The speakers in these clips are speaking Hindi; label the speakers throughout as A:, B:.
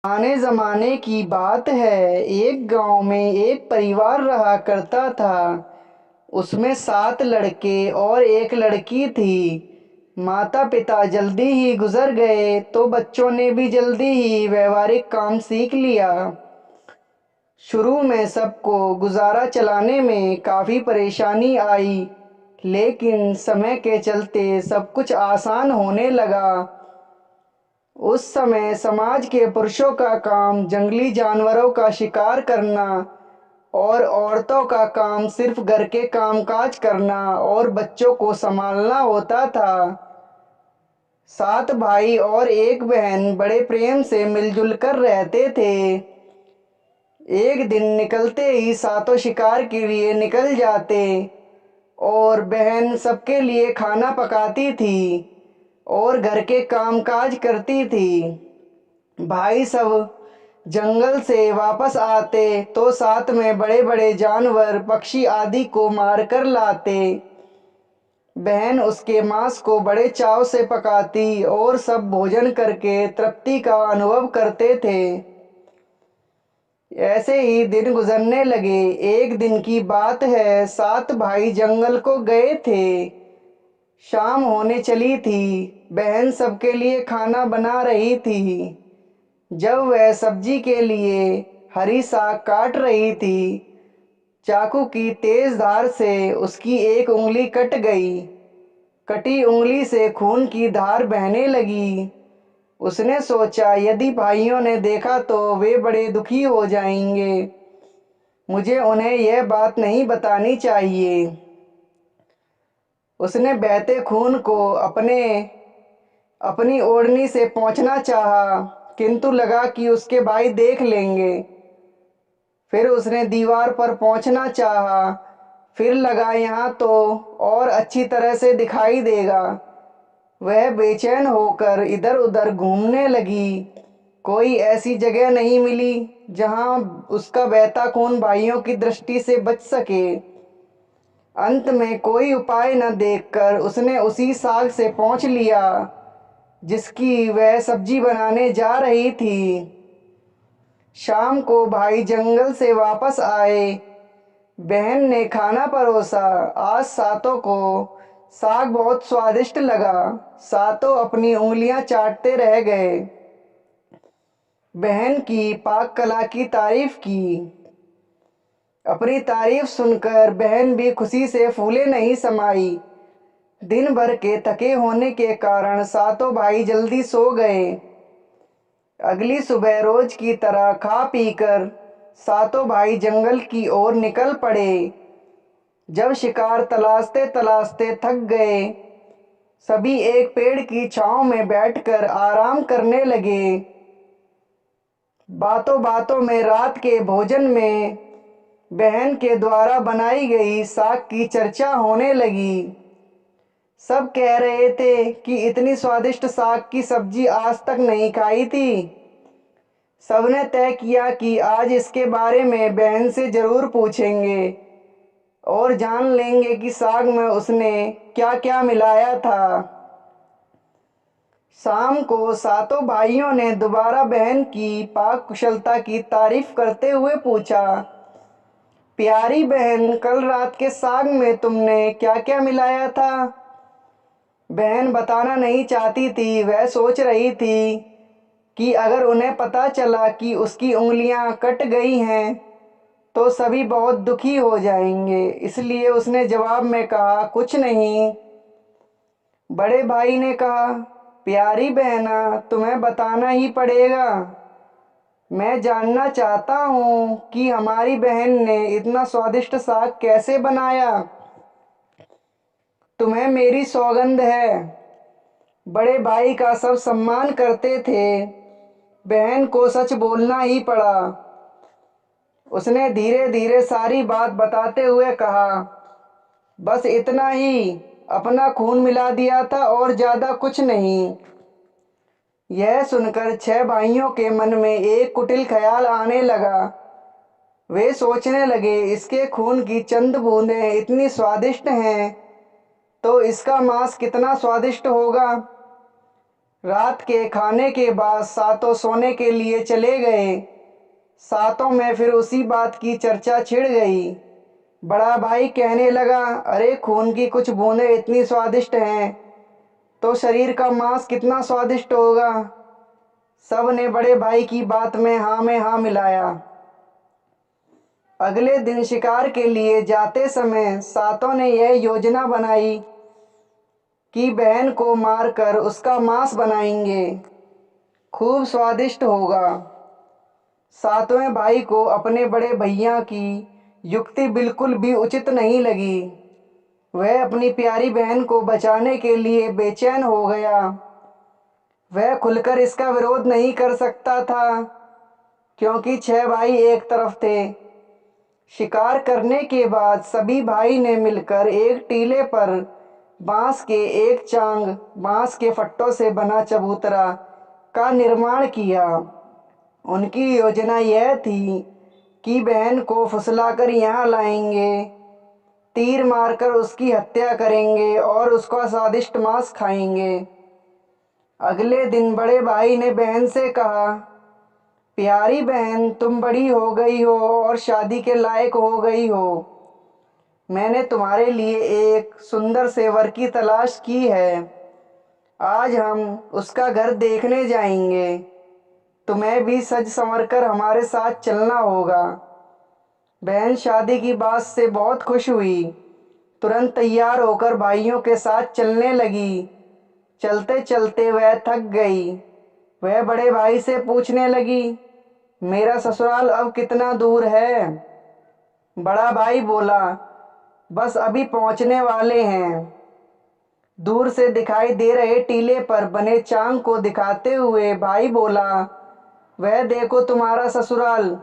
A: पुराने जमाने की बात है। एक गांव में एक परिवार रहा करता था। उसमें 7 लड़के और एक लड़की थी। माता पिता जल्दी ही गुजर गए तो बच्चों ने भी जल्दी ही व्यवहारिक काम सीख लिया। शुरू में सबको गुजारा चलाने में काफ़ी परेशानी आई, लेकिन समय के चलते सब कुछ आसान होने लगा। उस समय समाज के पुरुषों का काम जंगली जानवरों का शिकार करना और औरतों का काम सिर्फ घर के कामकाज करना और बच्चों को संभालना होता था। 7 भाई और एक बहन बड़े प्रेम से मिलजुल कर रहते थे। एक दिन निकलते ही सातों शिकार के लिए निकल जाते और बहन सबके लिए खाना पकाती थी और घर के कामकाज करती थी। भाई सब जंगल से वापस आते तो साथ में बड़े बड़े जानवर पक्षी आदि को मार कर लाते। बहन उसके मांस को बड़े चाव से पकाती और सब भोजन करके तृप्ति का अनुभव करते थे। ऐसे ही दिन गुजरने लगे। एक दिन की बात है, 7 भाई जंगल को गए थे। शाम होने चली थी। बहन सबके लिए खाना बना रही थी। जब वह सब्जी के लिए हरी साग काट रही थी, चाकू की तेज धार से उसकी एक उंगली कट गई। कटी उंगली से खून की धार बहने लगी। उसने सोचा, यदि भाइयों ने देखा तो वे बड़े दुखी हो जाएंगे। मुझे उन्हें यह बात नहीं बतानी चाहिए। उसने बहते खून को अपनी ओढ़नी से पोंछना चाहा, किंतु लगा कि उसके भाई देख लेंगे। फिर उसने दीवार पर पोंछना चाहा, फिर लगा यहाँ तो और अच्छी तरह से दिखाई देगा। वह बेचैन होकर इधर उधर घूमने लगी। कोई ऐसी जगह नहीं मिली जहाँ उसका बहता खून भाइयों की दृष्टि से बच सके। अंत में कोई उपाय न देखकर उसने उसी साग से पोंछ लिया जिसकी वह सब्जी बनाने जा रही थी। शाम को भाई जंगल से वापस आए। बहन ने खाना परोसा। आज सातों को साग बहुत स्वादिष्ट लगा। सातों अपनी उंगलियां चाटते रह गए। बहन की पाक कला की तारीफ की। अपनी तारीफ सुनकर बहन भी खुशी से फूले नहीं समाई। दिन भर के थके होने के कारण सातों भाई जल्दी सो गए। अगली सुबह रोज की तरह खा पीकर सातों भाई जंगल की ओर निकल पड़े। जब शिकार तलाशते तलाशते थक गए, सभी एक पेड़ की छांव में बैठकर आराम करने लगे। बातों बातों में रात के भोजन में बहन के द्वारा बनाई गई साग की चर्चा होने लगी। सब कह रहे थे कि इतनी स्वादिष्ट साग की सब्जी आज तक नहीं खाई थी। सबने तय किया कि आज इसके बारे में बहन से जरूर पूछेंगे और जान लेंगे कि साग में उसने क्या क्या मिलाया था। शाम को सातों भाइयों ने दोबारा बहन की पाक कुशलता की तारीफ करते हुए पूछा, प्यारी बहन, कल रात के साग में तुमने क्या क्या मिलाया था? बहन बताना नहीं चाहती थी। वह सोच रही थी कि अगर उन्हें पता चला कि उसकी उंगलियां कट गई हैं तो सभी बहुत दुखी हो जाएंगे। इसलिए उसने जवाब में कहा, कुछ नहीं। बड़े भाई ने कहा, प्यारी बहना, तुम्हें बताना ही पड़ेगा। मैं जानना चाहता हूँ कि हमारी बहन ने इतना स्वादिष्ट साग कैसे बनाया। तुम्हें मेरी सौगंध है। बड़े भाई का सब सम्मान करते थे। बहन को सच बोलना ही पड़ा। उसने धीरे धीरे सारी बात बताते हुए कहा, बस इतना ही, अपना खून मिला दिया था और ज्यादा कुछ नहीं। यह सुनकर 6 भाइयों के मन में एक कुटिल ख्याल आने लगा। वे सोचने लगे, इसके खून की चंद बूंदें इतनी स्वादिष्ट हैं तो इसका मांस कितना स्वादिष्ट होगा। रात के खाने के बाद सातों सोने के लिए चले गए। सातों में फिर उसी बात की चर्चा छिड़ गई। बड़ा भाई कहने लगा, अरे खून की कुछ बूंदें इतनी स्वादिष्ट हैं तो शरीर का मांस कितना स्वादिष्ट होगा। सब ने बड़े भाई की बात में हाँ मिलाया। अगले दिन शिकार के लिए जाते समय सातों ने यह योजना बनाई कि बहन को मारकर उसका मांस बनाएंगे, खूब स्वादिष्ट होगा। सातवें भाई को अपने बड़े भैया की युक्ति बिल्कुल भी उचित नहीं लगी। वह अपनी प्यारी बहन को बचाने के लिए बेचैन हो गया। वह खुलकर इसका विरोध नहीं कर सकता था क्योंकि 6 भाई एक तरफ थे। शिकार करने के बाद सभी भाई ने मिलकर एक टीले पर बांस के एक चांग बांस के फट्टों से बना चबूतरा का निर्माण किया। उनकी योजना यह थी कि बहन को फुसलाकर यहाँ लाएंगे, तीर मारकर उसकी हत्या करेंगे और उसका स्वादिष्ट मांस खाएंगे। अगले दिन बड़े भाई ने बहन से कहा, प्यारी बहन, तुम बड़ी हो गई हो और शादी के लायक हो गई हो। मैंने तुम्हारे लिए एक सुंदर से वर की तलाश की है। आज हम उसका घर देखने जाएंगे। तुम्हें भी सज संवर कर हमारे साथ चलना होगा। बहन शादी की बात से बहुत खुश हुई। तुरंत तैयार होकर भाइयों के साथ चलने लगी। चलते चलते वह थक गई। वह बड़े भाई से पूछने लगी, मेरा ससुराल अब कितना दूर है? बड़ा भाई बोला, बस अभी पहुंचने वाले हैं। दूर से दिखाई दे रहे टीले पर बने चांग को दिखाते हुए भाई बोला, वह देखो तुम्हारा ससुराल,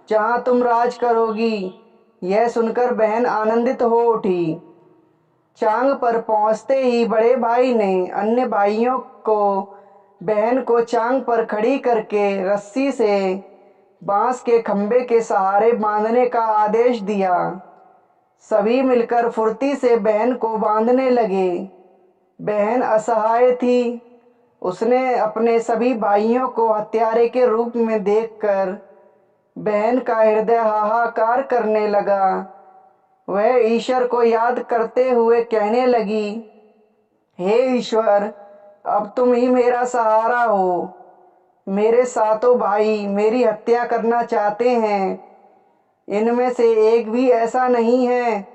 A: जहां तुम राज करोगी। यह सुनकर बहन आनंदित हो उठी। चांग पर पहुंचते ही बड़े भाई ने अन्य भाइयों को बहन को चांग पर खड़ी करके रस्सी से बांस के खंभे के सहारे बांधने का आदेश दिया। सभी मिलकर फुर्ती से बहन को बांधने लगे। बहन असहाय थी। उसने अपने सभी भाइयों को हत्यारे के रूप में देखकर बहन का हृदय हाहाकार करने लगा। वह ईश्वर को याद करते हुए कहने लगी, हे ईश्वर, अब तुम ही मेरा सहारा हो। मेरे सातों भाई मेरी हत्या करना चाहते हैं। इनमें से एक भी ऐसा नहीं है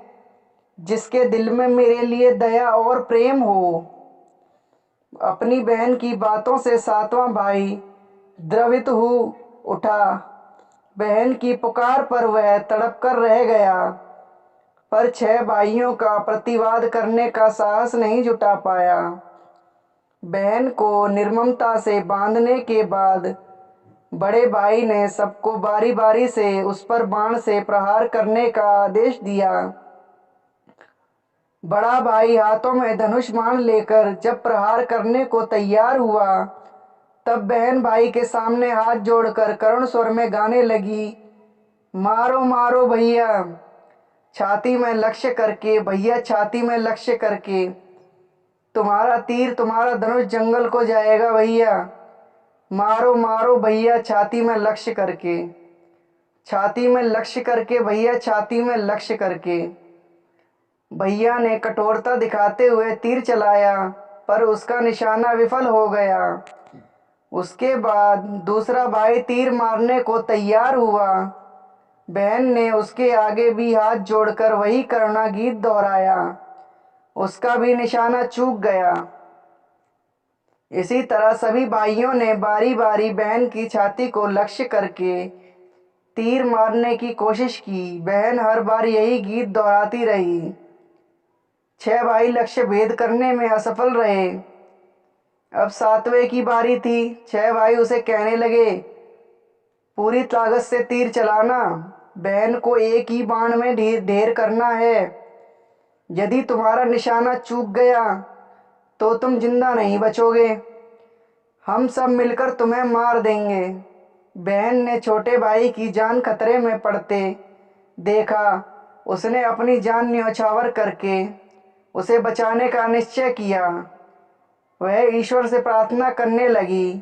A: जिसके दिल में मेरे लिए दया और प्रेम हो। अपनी बहन की बातों से सातवां भाई द्रवित हो उठा। बहन की पुकार पर वह तड़प कर रह गया, पर 6 भाइयों का प्रतिवाद करने का साहस नहीं जुटा पाया। बहन को निर्ममता से बांधने के बाद बड़े भाई ने सबको बारी बारी से उस पर बाण से प्रहार करने का आदेश दिया। बड़ा भाई हाथों में धनुष बाण लेकर जब प्रहार करने को तैयार हुआ, तब बहन भाई के सामने हाथ जोड़कर करुण स्वर में गाने लगी, मारो मारो भैया, छाती में लक्ष्य करके, भैया छाती में लक्ष्य करके। तुम्हारा तीर तुम्हारा धनुष जंगल को जाएगा भैया। मारो मारो भैया, छाती में लक्ष्य करके, छाती में लक्ष्य करके भैया, छाती में लक्ष्य करके। भैया ने कठोरता दिखाते हुए तीर चलाया, पर उसका निशाना विफल हो गया। उसके बाद दूसरा भाई तीर मारने को तैयार हुआ। बहन ने उसके आगे भी हाथ जोड़कर वही करुणा गीत दोहराया। उसका भी निशाना चूक गया। इसी तरह सभी भाइयों ने बारी बारी बहन की छाती को लक्ष्य करके तीर मारने की कोशिश की। बहन हर बार यही गीत दोहराती रही। 6 भाई लक्ष्य भेद करने में असफल रहे। अब सातवें की बारी थी। 6 भाई उसे कहने लगे, पूरी ताकत से तीर चलाना, बहन को एक ही बाण में ढेर करना है। यदि तुम्हारा निशाना चूक गया तो तुम जिंदा नहीं बचोगे। हम सब मिलकर तुम्हें मार देंगे। बहन ने छोटे भाई की जान खतरे में पड़ते देखा। उसने अपनी जान न्यौछावर करके उसे बचाने का निश्चय किया। वह ईश्वर से प्रार्थना करने लगी,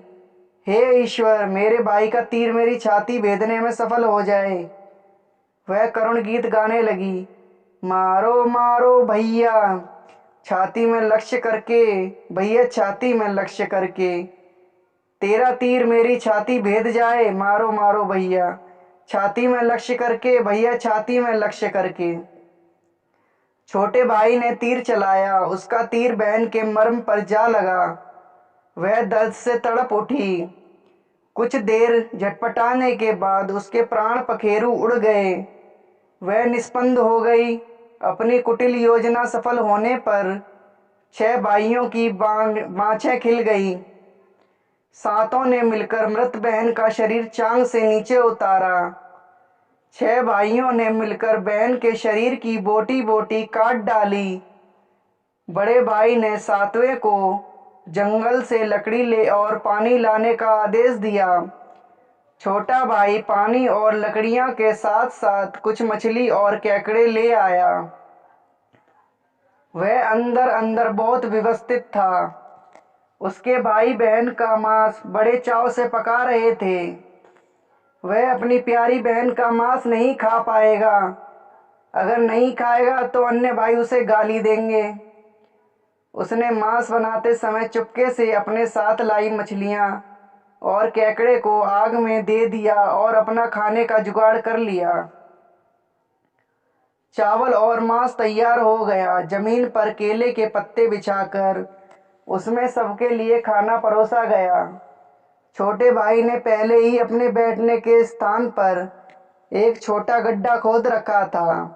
A: हे ईश्वर, मेरे भाई का तीर मेरी छाती भेदने में सफल हो जाए। वह करुण गीत गाने लगी, मारो मारो भैया छाती में लक्ष्य करके, भैया छाती में लक्ष्य करके, तेरा तीर मेरी छाती भेद जाए, मारो मारो भैया छाती में लक्ष्य करके, भैया छाती में लक्ष्य करके। छोटे भाई ने तीर चलाया, उसका तीर बहन के मर्म पर जा लगा। वह दर्द से तड़प उठी। कुछ देर झटपटाने के बाद उसके प्राण पखेरु उड़ गए। वह निस्पंद हो गई। अपनी कुटिल योजना सफल होने पर 6 भाइयों की बाँछें खिल गई। सातों ने मिलकर मृत बहन का शरीर चांग से नीचे उतारा। 6 भाइयों ने मिलकर बहन के शरीर की बोटी बोटी काट डाली। बड़े भाई ने सातवें को जंगल से लकड़ी ले और पानी लाने का आदेश दिया। छोटा भाई पानी और लकड़ियां के साथ साथ कुछ मछली और केकड़े ले आया। वह अंदर अंदर बहुत व्यवस्थित था। उसके भाई बहन का मांस बड़े चाव से पका रहे थे। वह अपनी प्यारी बहन का मांस नहीं खा पाएगा। अगर नहीं खाएगा तो अन्य भाई उसे गाली देंगे। उसने मांस बनाते समय चुपके से अपने साथ लाई मछलियां और केकड़े को आग में दे दिया और अपना खाने का जुगाड़ कर लिया। चावल और मांस तैयार हो गया। जमीन पर केले के पत्ते बिछाकर उसमें सबके लिए खाना परोसा गया। छोटे भाई ने पहले ही अपने बैठने के स्थान पर एक छोटा गड्ढा खोद रखा था।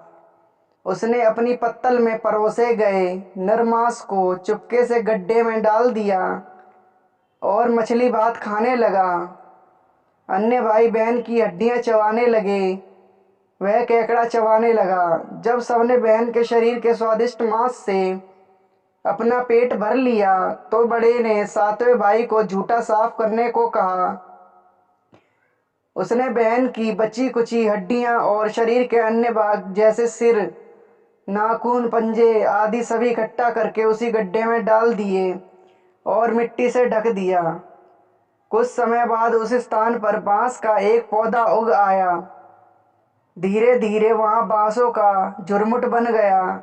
A: उसने अपनी पत्तल में परोसे गए नर मांस को चुपके से गड्ढे में डाल दिया और मछली भात खाने लगा। अन्य भाई बहन की हड्डियां चबाने लगे। वह केकड़ा चबाने लगा। जब सबने बहन के शरीर के स्वादिष्ट मांस से अपना पेट भर लिया तो बड़े ने सातवें भाई को झूठा साफ करने को कहा। उसने बहन की बची कुची हड्डियां और शरीर के अन्य भाग जैसे सिर, नाखून, पंजे आदि सभी इकट्ठा करके उसी गड्ढे में डाल दिए और मिट्टी से ढक दिया। कुछ समय बाद उस स्थान पर बांस का एक पौधा उग आया। धीरे धीरे वहां बांसों का झुरमुट बन गया।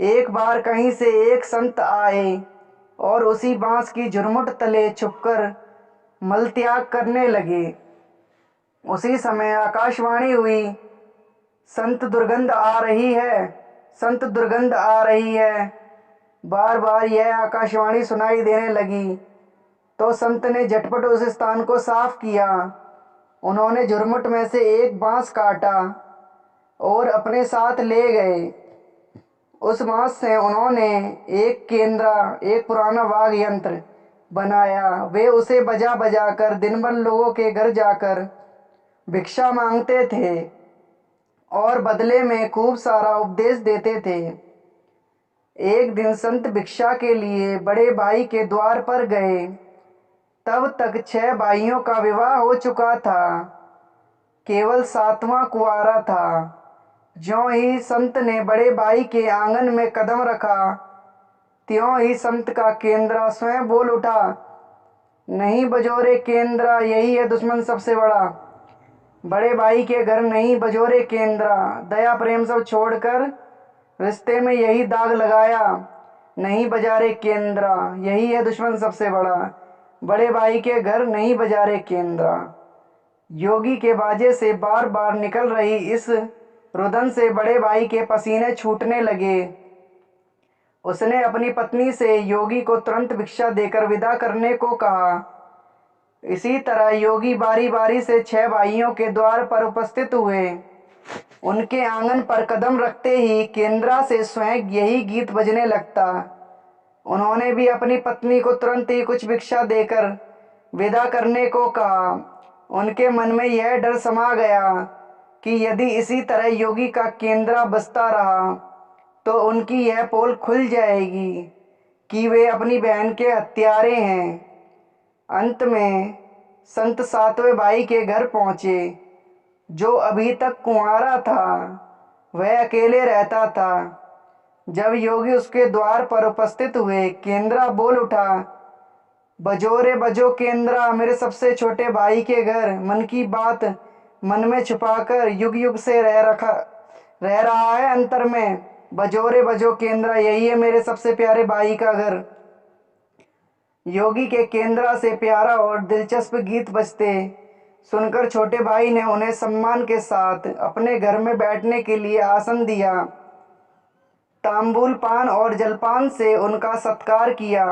A: एक बार कहीं से एक संत आए और उसी बांस की झुरमुट तले छुपकर मलत्याग करने लगे। उसी समय आकाशवाणी हुई, संत दुर्गंध आ रही है, संत दुर्गंध आ रही है। बार बार यह आकाशवाणी सुनाई देने लगी तो संत ने झटपट उस स्थान को साफ किया। उन्होंने झुरमुट में से एक बांस काटा और अपने साथ ले गए। उस बांस से उन्होंने एक केंद्रा, एक पुराना वाद्य यंत्र बनाया। वे उसे बजा बजा कर दिन भर लोगों के घर जाकर भिक्षा मांगते थे और बदले में खूब सारा उपदेश देते थे। एक दिन संत भिक्षा के लिए बड़े भाई के द्वार पर गए। तब तक 6 भाइयों का विवाह हो चुका था। केवल 7वां कुंवारा था। ज्यों ही संत ने बड़े भाई के आंगन में कदम रखा, त्यों ही संत का केंद्रा स्वयं बोल उठा, नहीं बजोरे केंद्रा, यही है दुश्मन सबसे बड़ा। बड़े भाई के घर नहीं बजोरे केंद्रा, दया प्रेम सब छोड़कर रिश्ते में यही दाग लगाया, नहीं बजारे केंद्रा, यही है दुश्मन सबसे बड़ा। बड़े भाई के घर नहीं बजारे केंद्रा। योगी के बाजे से बार बार निकल रही इस रुदन से बड़े भाई के पसीने छूटने लगे। उसने अपनी पत्नी से योगी को तुरंत भिक्षा देकर विदा करने को कहा। इसी तरह योगी बारी बारी से 6 भाइयों के द्वार पर उपस्थित हुए। उनके आंगन पर कदम रखते ही केंद्रा से स्वयं यही गीत बजने लगता। उन्होंने भी अपनी पत्नी को तुरंत ही कुछ भिक्षा देकर विदा करने को कहा। उनके मन में यह डर समा गया कि यदि इसी तरह योगी का केंद्रा बजता रहा तो उनकी यह पोल खुल जाएगी कि वे अपनी बहन के हत्यारे हैं। अंत में संत 7वें भाई के घर पहुंचे। जो अभी तक कुंवारा था वह अकेले रहता था। जब योगी उसके द्वार पर उपस्थित हुए, केंद्रा बोल उठा, बजो रे बजो केंद्रा, मेरे सबसे छोटे भाई के घर। मन की बात मन में छुपाकर युग युग से रह रहा है अंतर में। बजो रे बजो केंद्रा, यही है मेरे सबसे प्यारे भाई का घर। योगी के केंद्रा से प्यारा और दिलचस्प गीत बजते सुनकर छोटे भाई ने उन्हें सम्मान के साथ अपने घर में बैठने के लिए आसन दिया। तांबूल पान और जलपान से उनका सत्कार किया।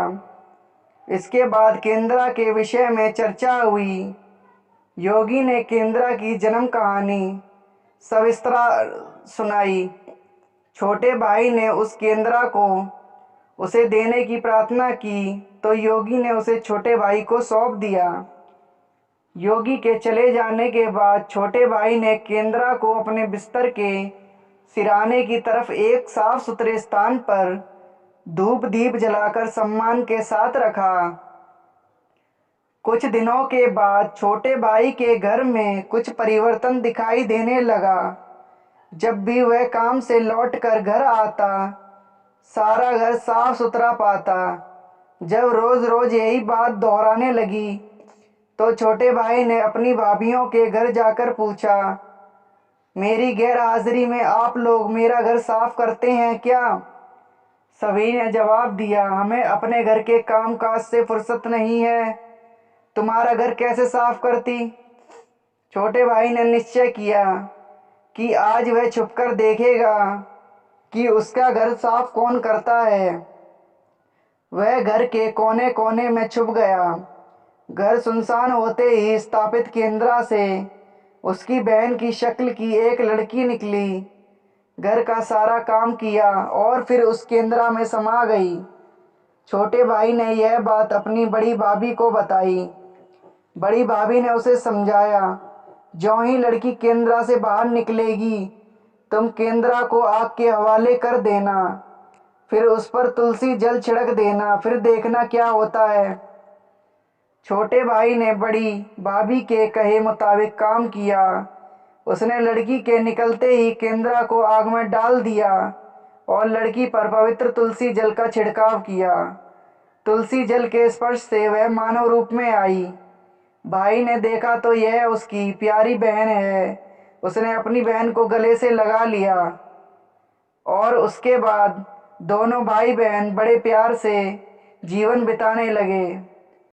A: इसके बाद केंद्रा के विषय में चर्चा हुई। योगी ने केंद्रा की जन्म कहानी सविस्तार सुनाई। छोटे भाई ने उस केंद्रा को उसे देने की प्रार्थना की तो योगी ने उसे छोटे भाई को सौंप दिया। योगी के चले जाने के बाद छोटे भाई ने केंद्रा को अपने बिस्तर के सिराने की तरफ एक साफ सुथरे स्थान पर धूप दीप जलाकर सम्मान के साथ रखा। कुछ दिनों के बाद छोटे भाई के घर में कुछ परिवर्तन दिखाई देने लगा। जब भी वह काम से लौटकर घर आता, सारा घर साफ सुथरा पाता। जब रोज रोज यही बात दोहराने लगी तो छोटे भाई ने अपनी भाभीियों के घर जाकर पूछा, मेरी गैर हाजिरी में आप लोग मेरा घर साफ करते हैं क्या? सभी ने जवाब दिया, हमें अपने घर के काम काज से फुर्सत नहीं है, तुम्हारा घर कैसे साफ करती? छोटे भाई ने निश्चय किया कि आज वह छुपकर देखेगा कि उसका घर साफ कौन करता है। वह घर के कोने कोने में छुप गया। घर सुनसान होते ही स्थापित केंद्रा से उसकी बहन की शक्ल की एक लड़की निकली। घर का सारा काम किया और फिर उस केंद्रा में समा गई। छोटे भाई ने यह बात अपनी बड़ी भाभी को बताई। बड़ी भाभी ने उसे समझाया, ज्यों ही लड़की केंद्रा से बाहर निकलेगी तुम केंद्रा को आग के हवाले कर देना, फिर उस पर तुलसी जल छिड़क देना, फिर देखना क्या होता है। छोटे भाई ने बड़ी भाभी के कहे मुताबिक काम किया। उसने लड़की के निकलते ही केंद्रा को आग में डाल दिया और लड़की पर पवित्र तुलसी जल का छिड़काव किया। तुलसी जल के स्पर्श से वह मानव रूप में आई। भाई ने देखा तो यह उसकी प्यारी बहन है। उसने अपनी बहन को गले से लगा लिया और उसके बाद दोनों भाई बहन बड़े प्यार से जीवन बिताने लगे।